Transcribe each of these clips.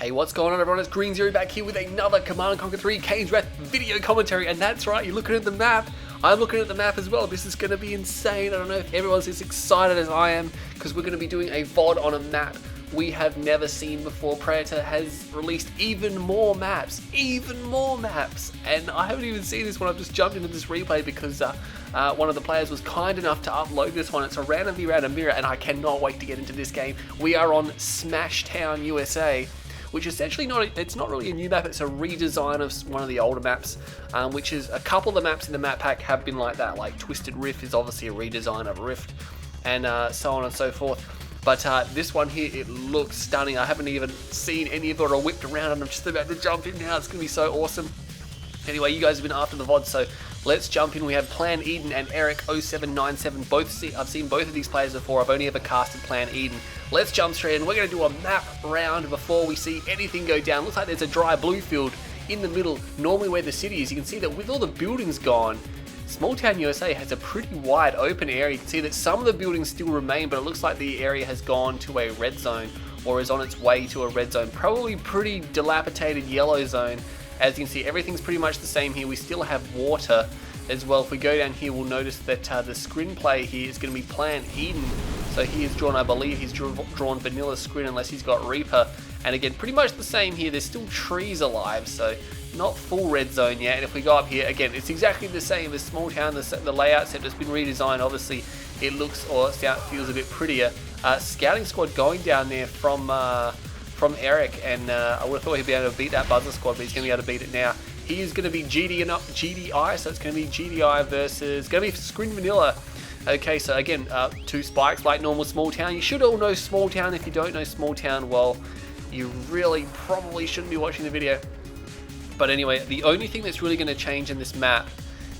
Hey, what's going on everyone? It's Green Zero back here with another Command & Conquer 3 Kane's Wrath video commentary, and that's right, you're looking at the map. I'm looking at the map as well. This is going to be insane. I don't know if everyone's as excited as I am, because we're going to be doing a VOD on a map we have never seen before. Predator has released even more maps, and I haven't even seen this one. I've just jumped into this replay because one of the players was kind enough to upload this one. It's a random v random mirror, and I cannot wait to get into this game. We are on Smashtown, USA. Which essentially it's not really a new map, it's a redesign of one of the older maps, which is a couple of the maps in the map pack have been like that, like Twisted Rift is obviously a redesign of Rift, and so on and so forth. But this one here, it looks stunning. I haven't even seen any of it or whipped around, and I'm just about to jump in now. It's going to be so awesome. Anyway, you guys have been after the VOD, so let's jump in. We have Plan.Eden and eric0797. I've seen both of these players before. I've only ever casted Plan.Eden. Let's jump straight in. We're going to do a map round before we see anything go down. Looks like there's a dry blue field in the middle, normally where the city is. You can see that with all the buildings gone, Small Town USA has a pretty wide open area. You can see that some of the buildings still remain, but it looks like the area has gone to a red zone or is on its way to a red zone. Probably pretty dilapidated yellow zone. As you can see, everything's pretty much the same here. We still have water as well. If we go down here, we'll notice that the screenplay here is going to be Plan.Eden. So he is drawn, I believe he's drawn vanilla screen unless he's got Reaper. And again, pretty much the same here. There's still trees alive, so not full red zone yet. And if we go up here, again, it's exactly the same as Small Town. The layout set has been redesigned. Obviously, it looks or feels a bit prettier. Scouting squad going down there from Eric, and I would have thought he'd be able to beat that Buzzer squad, but he's going to be able to beat it now. He is going to be GDI, so it's going to be GDI versus, going to be Screen Vanilla. Okay, so again, 2 spikes like normal Small Town. You should all know Small Town. If you don't know Small Town, well, you really probably shouldn't be watching the video. But anyway, the only thing that's really going to change in this map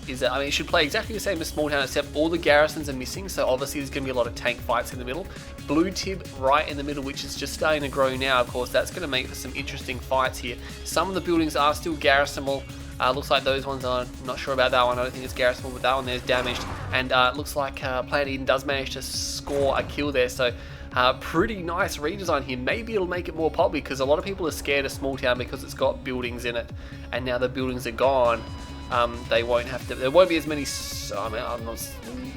is that, I mean, it should play exactly the same as Small Town, except all the garrisons are missing, so obviously there's going to be a lot of tank fights in the middle. Blue tip right in the middle, which is just starting to grow now, of course, that's going to make for some interesting fights here. Some of the buildings are still garrisonable. Looks like those ones are, I'm not sure about that one, I don't think it's garrisonable, but that one there's damaged. And it looks like Plan.Eden does manage to score a kill there, so pretty nice redesign here. Maybe it'll make it more popular, because a lot of people are scared of Small Town because it's got buildings in it, and now the buildings are gone. They won't have to, there won't be as many, I mean, I'm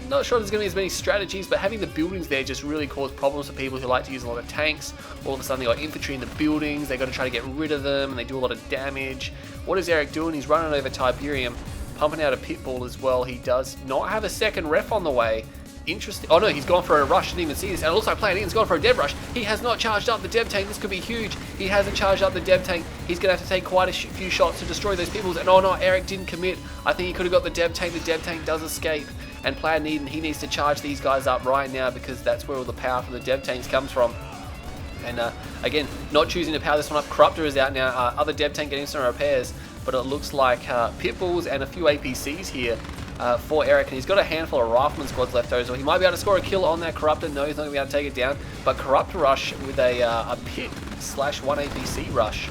not sure there's going to be as many strategies, but having the buildings there just really caused problems for people who like to use a lot of tanks. All of a sudden they got infantry in the buildings, they got to try to get rid of them, and they do a lot of damage. What is Eric doing? He's running over Tiberium, pumping out a pitbull as well. He does not have a second ref on the way. Interesting. Oh no, he's gone for a rush. Didn't even see this. And it looks like Plan.Eden's gone for a dev rush. He has not charged up the dev tank. This could be huge. He hasn't charged up the dev tank. He's going to have to take quite a few shots to destroy those peoples. And oh no, Eric didn't commit. I think he could have got the dev tank. The dev tank does escape. And Plan.Eden, he needs to charge these guys up right now, because that's where all the power from the dev tanks comes from. And again, not choosing to power this one up. Corruptor is out now. Other dev tank getting some repairs. But it looks like pitbulls and a few APCs here for Eric, and he's got a handful of rifleman squads left over, so he might be able to score a kill on that Corruptor. No, he's not going to be able to take it down, but Corruptor rush with a pit/1 APC rush.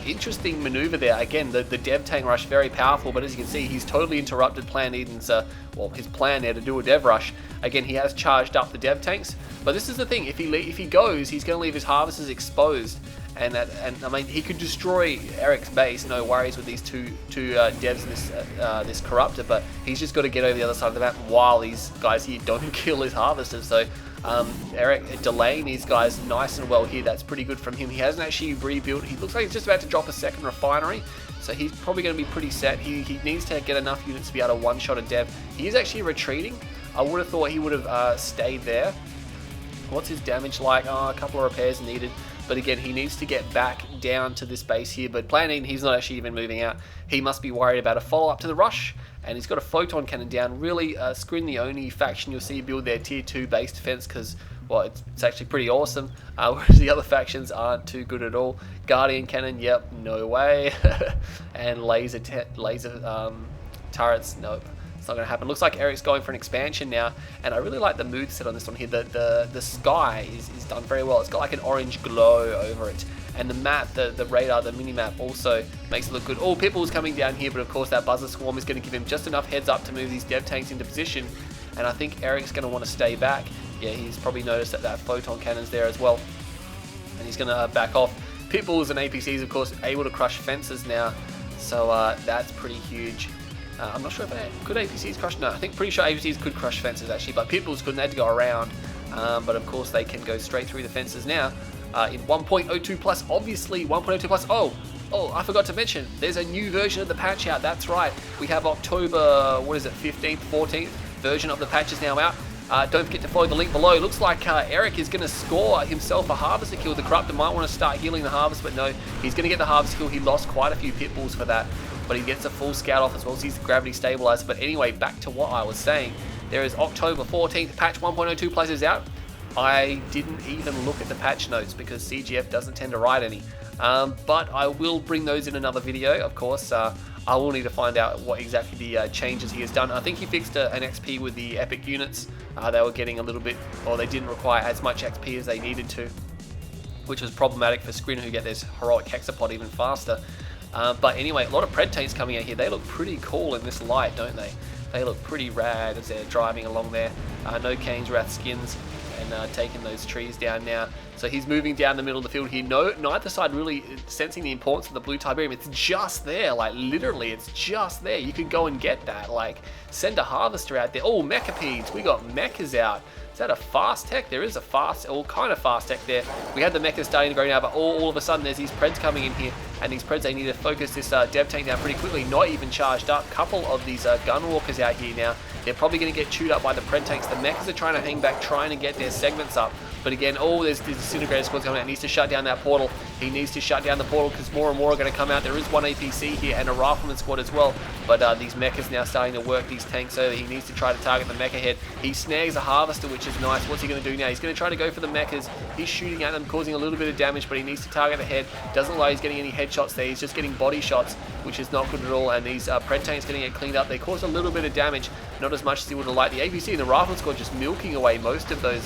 Interesting maneuver there. Again, the dev tank rush, very powerful, but as you can see, he's totally interrupted Plan.Eden's, well, his plan there to do a dev rush. Again, he has charged up the dev tanks, but this is the thing, if he goes, he's going to leave his harvesters exposed. And I mean, he could destroy Eric's base, no worries with these two devs and this Corruptor, but he's just got to get over the other side of the map while these guys here don't kill his harvesters. So Eric delaying these guys nice and well here, that's pretty good from him. He hasn't actually rebuilt. He looks like he's just about to drop a second refinery, so he's probably going to be pretty set. He needs to get enough units to be able to one-shot a dev. He is actually retreating. I would have thought he would have stayed there. What's his damage like? Oh, a couple of repairs needed. But again, he needs to get back down to this base here. But Plan.Eden, he's not actually even moving out. He must be worried about a follow-up to the rush. And he's got a photon cannon down. Really, Screen the only faction you'll see build their tier 2 base defense, because, well, it's actually pretty awesome. Whereas the other factions aren't too good at all. Guardian cannon, yep, no way. And laser turrets, nope. It's not going to happen. Looks like Eric's going for an expansion now, and I really like the mood set on this one here. The sky is done very well. It's got like an orange glow over it, and the map, the radar, the mini map also makes it look good. Oh, Pitbull's coming down here, but of course that Buzzer Swarm is going to give him just enough heads up to move these dev tanks into position, and I think Eric's going to want to stay back. Yeah, he's probably noticed that Photon Cannon's there as well, and he's going to back off. Pit bulls and APCs, of course, able to crush fences now, so that's pretty huge. I'm not sure if could APCs crush. No, I think pretty sure APCs could crush fences actually, but pit bulls couldn't. They had to go around. But of course, they can go straight through the fences now. In 1.02 plus, obviously 1.02 plus. Oh, I forgot to mention, there's a new version of the patch out. That's right. We have October, what is it, 15th, 14th version of the patch is now out. Don't forget to follow the link below. It looks like Eric is going to score himself a harvester kill. The Corruptor might want to start healing the harvest, but no, he's going to get the harvester kill. He lost quite a few pit bulls for that, but he gets a full scout off as well, so he's the gravity stabilizer. But anyway, back to what I was saying. There is October 14th, patch 1.02 plus is out. I didn't even look at the patch notes because CGF doesn't tend to write any. But I will bring those in another video, of course. I will need to find out what exactly the changes he has done. I think he fixed an XP with the epic units. They were getting a little bit, or they didn't require as much XP as they needed to, which was problematic for Scrin, who get this heroic hexapod even faster. But anyway, a lot of pred tanks coming out here. They look pretty cool in this light, don't they? They look pretty rad as they're driving along there. No Kane's Wrath skins, and taking those trees down now. So he's moving down the middle of the field here. Neither side really sensing the importance of the blue Tiberium. It's just there, like literally, it's just there. You could go and get that. Like, send a harvester out there. Oh, Mechapeds. We got mechas out. Is that a fast tech? There is a fast, all kind of fast tech there. We had the mechas starting to go now, but all of a sudden there's these preds coming in here, and these preds, they need to focus this dev tank down pretty quickly. Not even charged up. Couple of these gun walkers out here now. They're probably going to get chewed up by the pred tanks. The mechas are trying to hang back, trying to get their segments up. But again, there's disintegrator squads coming out. He needs to shut down that portal. He needs to shut down the portal because more and more are going to come out. There is one APC here and a rifleman squad as well. But these mechas now starting to work these tanks over. He needs to try to target the mecha head. He snags a harvester, which is nice. What's he going to do now? He's going to try to go for the mechas. He's shooting at them, causing a little bit of damage, but he needs to target the head. Doesn't look like he's getting any headshots there. He's just getting body shots, which is not good at all. And these pred tanks going to get cleaned up. They cause a little bit of damage, not as much as he would have liked. The APC and the rifleman squad just milking away most of those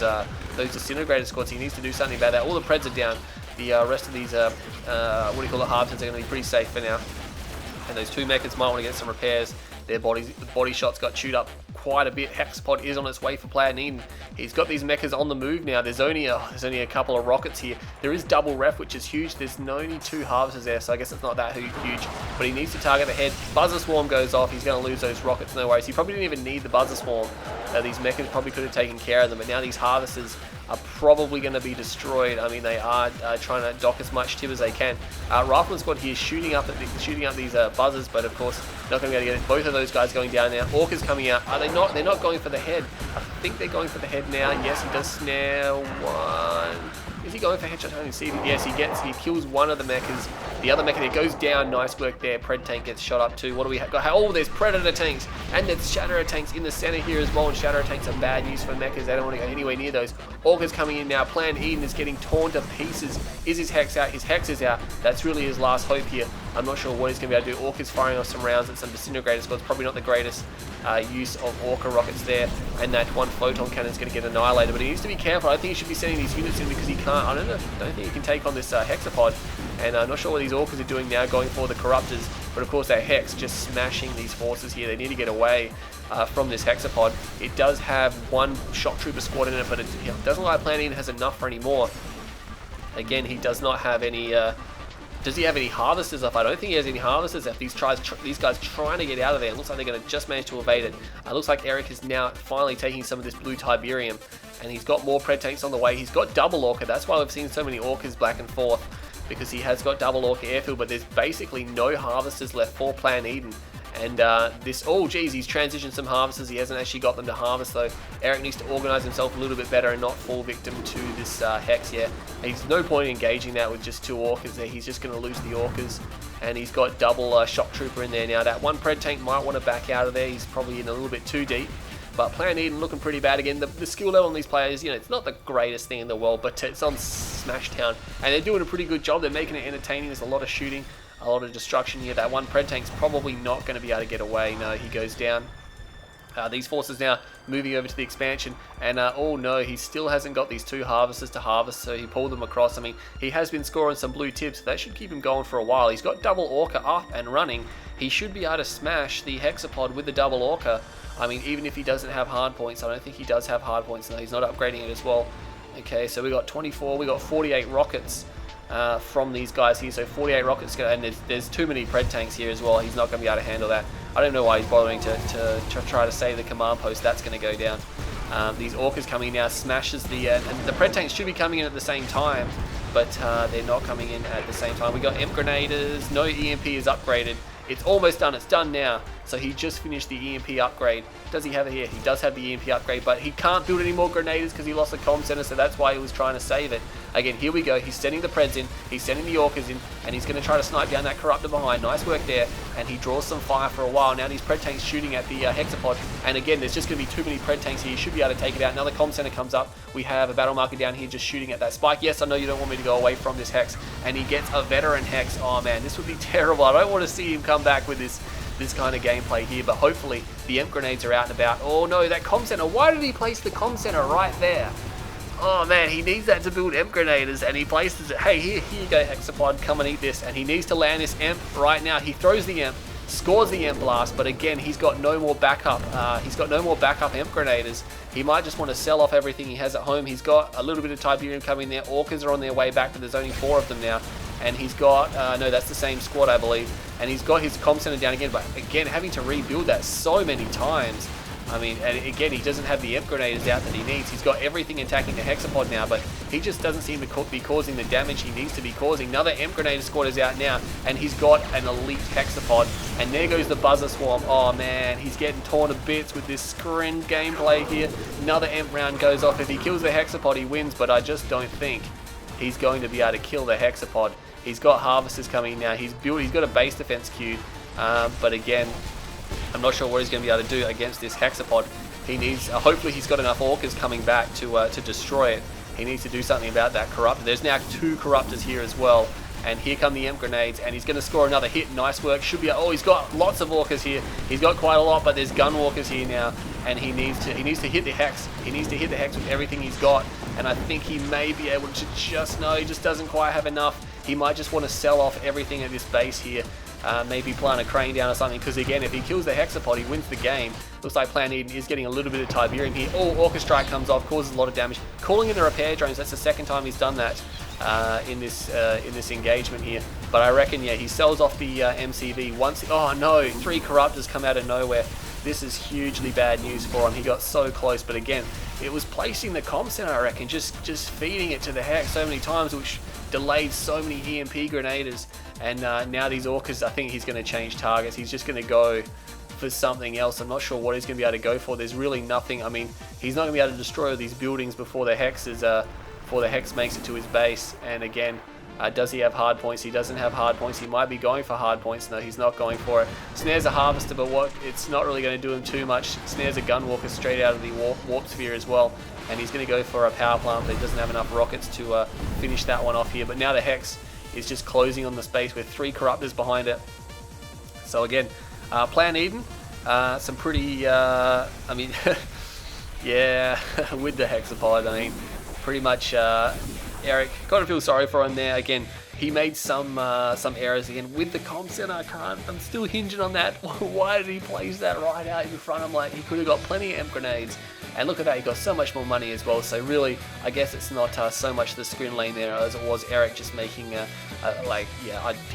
disintegrator squads. He needs to do something about that. All the preds are down. The rest of these, harvesters are going to be pretty safe for now. And those two mechas might want to get some repairs. Their body shots got chewed up quite a bit. Hexapod is on its way for Plan.Eden. He's got these mechas on the move now. There's only a couple of rockets here. There is double ref, which is huge. There's only two harvesters there, so I guess it's not that huge. But he needs to target the head. Buzzer Swarm goes off. He's going to lose those rockets, no worries. He probably didn't even need the Buzzer Swarm. These mechas probably could have taken care of them, but now these harvesters are probably going to be destroyed. I mean, they are trying to dock as much tib as they can. Rifleman squad here shooting up these buzzers, but of course not going to be able to get it. Both of those guys going down now. Orca's coming out. Are they not? They're not going for the head. I think they're going for the head now. Yes, he does snare one. Is he going for headshot? I don't see it. Yes, he kills one of the mechas. The other mecha there goes down. Nice work there. Pred tank gets shot up too. What do we have? Oh, there's Predator tanks. And there's Shatterer tanks in the center here as well. And Shatterer tanks are bad news for mechas. They don't want to go anywhere near those. Orca's coming in now. Plan.Eden is getting torn to pieces. Is his hex out? His hex is out. That's really his last hope here. I'm not sure what he's going to be able to do. Orca's firing off some rounds at some disintegrator squads. Probably not the greatest use of Orca rockets there. And that one photon cannon is going to get annihilated. But he needs to be careful. I think he should be sending these units in because he can't. I don't think he can take on this hexapod. And I'm not sure what these Orcas are doing now, going for the Corruptors. But of course, that Hex just smashing these forces here. They need to get away from this hexapod. It does have one shock trooper squad in it, but it doesn't look like Plan.Eden has enough for any more. Again, he does not have any. Does he have any harvesters up? I don't think he has any harvesters up. These guys trying to get out of there. It looks like they're going to just manage to evade it. It looks like Eric is now finally taking some of this blue Tiberium, and he's got more pred tanks on the way. He's got double Orca. That's why we've seen so many Orcas back and forth, because he has got double Orca airfield, but there's basically no harvesters left for Plan.Eden. And oh geez, he's transitioned some harvesters. He hasn't actually got them to harvest though. Eric needs to organize himself a little bit better and not fall victim to this Hex here. There's no point in engaging that with just two Orcas there. He's just going to lose the Orcas. And he's got double shock trooper in there now. That one pred tank might want to back out of there. He's probably in a little bit too deep. But Plan.Eden looking pretty bad again. The skill level on these players, it's not the greatest thing in the world, but it's on Smashtown. And they're doing a pretty good job. They're making it entertaining. There's a lot of shooting, a lot of destruction here. That one pred tank's probably not going to be able to get away. No, he goes down. These forces now moving over to the expansion, and oh no, he still hasn't got these two harvesters to harvest, so he pulled them across. I mean, he has been scoring some blue tips, so that should keep him going for a while. He's got double Orca up and running. He should be able to smash the hexapod with the double Orca. I mean, even if he doesn't have hard points. I don't think he does have hard points. No, he's not upgrading it as well. Okay, so we got 24, we got 48 rockets. from these guys here. So 48 rockets go, and there's too many pred tanks here as well. He's not going to be able to handle that. I don't know why he's bothering to try to save the command post. That's going to go down. These orcas coming in now, smashes and the pred tanks should be coming in at the same time, but they're not coming in at the same time. We got imp grenaders. No EMP is upgraded. It's almost done. It's done now. So he just finished the EMP upgrade. Does he have it here? He does have the EMP upgrade, but he can't build any more grenaders because he lost the comm center, so that's why he was trying to save it. Again, here we go. He's sending the preds in. He's sending the orcas in, and he's going to try to snipe down that corruptor behind. Nice work there. And he draws some fire for a while. Now these pred tanks shooting at the hexapod. And again, there's just going to be too many pred tanks here. He should be able to take it out. Another comm center comes up. We have a battle marker down here just shooting at that spike. Yes, I know you don't want me to go away from this hex. And he gets a veteran hex. Oh man, this would be terrible. I don't want to see him come back with this kind of gameplay here, but hopefully the imp grenades are out and about. Oh no, that comm center. Why did he place the comm center right there? Oh man, he needs that to build imp grenaders, and he places it. Hey, here you go, hexapod, come and eat this. And he needs to land this imp right now. He throws the imp, scores the imp blast, but again, he's got no more backup. He's got no more backup imp grenaders. He might just want to sell off everything he has at home. He's got a little bit of Tiberium coming there. Orcas are on their way back, but there's only 4 of them now. And he's got, no, that's the same squad, I believe. And he's got his comm center down again, but again, having to rebuild that so many times. I mean, and again, he doesn't have the imp grenaders out that he needs. He's got everything attacking the hexapod now, but he just doesn't seem to be causing the damage he needs to be causing. Another imp grenader squad is out now, and he's got an elite hexapod. And there goes the buzzer swarm. Oh man, he's getting torn to bits with this screen gameplay here. Another imp round goes off. If he kills the hexapod, he wins, but I just don't think he's going to be able to kill the hexapod. He's got harvesters coming in now. He's got a base defense queued, but again, I'm not sure what he's going to be able to do against this hexapod. He needs, hopefully he's got enough orcas coming back to destroy it. He needs to do something about that corruptor. There's now 2 corruptors here as well. And here come the imp grenades, and he's going to score another hit. Nice work. Should be. Oh, he's got lots of orcas here. He's got quite a lot, but there's gun walkers here now, and he needs to hit the hex. He needs to hit the hex with everything he's got, and I think he may be able to he just doesn't quite have enough. He might just want to sell off everything at this base here. Maybe plant a crane down or something, because again, if he kills the hexapod, he wins the game. Looks like Plan.Eden is getting a little bit of Tiberium here. Oh, Orca Strike comes off, causes a lot of damage. Calling in the repair drones, that's the second time he's done that in this engagement here. But I reckon, yeah, he sells off the MCV once. Oh no, 3 corruptors come out of nowhere. This is hugely bad news for him. He got so close, but again, it was placing the comm center, I reckon, just feeding it to the hex so many times, which delayed so many EMP grenaders. And now these orcas, I think he's going to change targets. He's just going to go for something else. I'm not sure what he's going to be able to go for. There's really nothing. I mean, he's not going to be able to destroy these buildings before the hex makes it to his base. And again, does he have hard points? He doesn't have hard points. He might be going for hard points. No, he's not going for it. Snares a harvester, but it's not really going to do him too much. Snares a gun walker straight out of the warp sphere as well. And he's going to go for a power plant, but he doesn't have enough rockets to finish that one off here. But now the hex is just closing on the space with 3 corruptors behind it. So again, Plan.Eden, some pretty, I mean, yeah, with the hexapod, I mean, pretty much, Eric, gotta feel sorry for him there. Again, he made some errors again with the comm center. I'm still hinging on that. Why did he place that right out in front? I'm like, he could have got plenty of imp grenades. And look at that, he got so much more money as well. So really, I guess it's not so much the screen lane there as it was Eric just making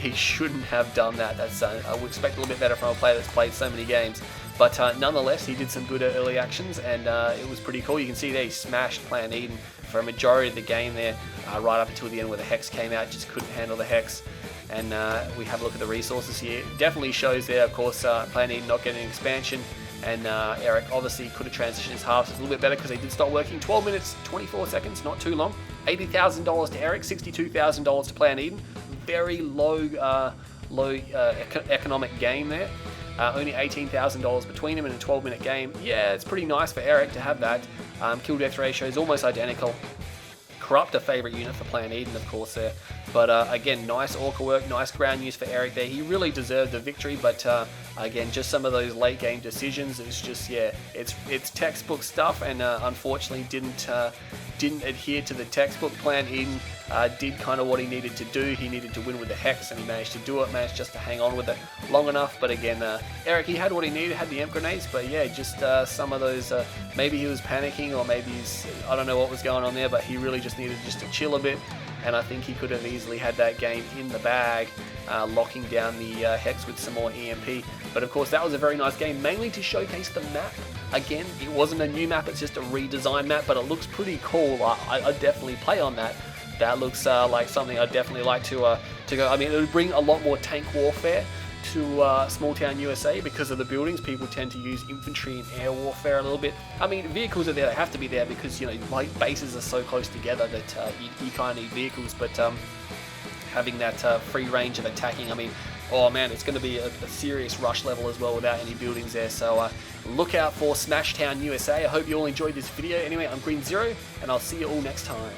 he shouldn't have done that. That's I would expect a little bit better from a player that's played so many games. But nonetheless, he did some good early actions, and it was pretty cool. You can see there he smashed Plan.Eden for a majority of the game there, right up until the end where the hex came out. Just couldn't handle the hex. And we have a look at the resources here. Definitely shows there, of course, Plan.Eden not getting an expansion. And Eric obviously could have transitioned his halves a little bit better because they did start working. 12 minutes, 24 seconds, not too long. $80,000 to Eric, $62,000 to Plan.Eden. Very low economic game there. Only $18,000 between him in a 12-minute game. Yeah, it's pretty nice for Eric to have that. Kill death ratio is almost identical. Corrupt a favorite unit for Plan.Eden, of course, there. But again, nice orca work, nice ground use for Eric there. He really deserved the victory, but again, just some of those late game decisions. It's just, yeah, it's textbook stuff, and unfortunately didn't adhere to the textbook. Plan.Eden did kind of what he needed to do. He needed to win with the hex, and he managed to do it. Managed just to hang on with it long enough. But again, Eric, he had what he needed, had the imp grenades, but yeah, just some of those. Maybe he was panicking, or maybe I don't know what was going on there, but he really just needed just to chill a bit. and I think he could have easily had that game in the bag, locking down the Hex with some more EMP. But of course, that was a very nice game, mainly to showcase the map. Again, it wasn't a new map, it's just a redesigned map, but it looks pretty cool. I'd definitely play on that. That looks like something I'd definitely like to go. I mean, it would bring a lot more tank warfare to Small Town USA because of the buildings. People tend to use infantry and air warfare a little bit. I mean, vehicles are there, they have to be there because, you know, like bases are so close together that you kind of need vehicles, but having that free range of attacking, I mean, oh man, it's going to be a serious rush level as well without any buildings there. So look out for Smash Town USA. I hope you all enjoyed this video. Anyway, I'm Green Zero, and I'll see you all next time.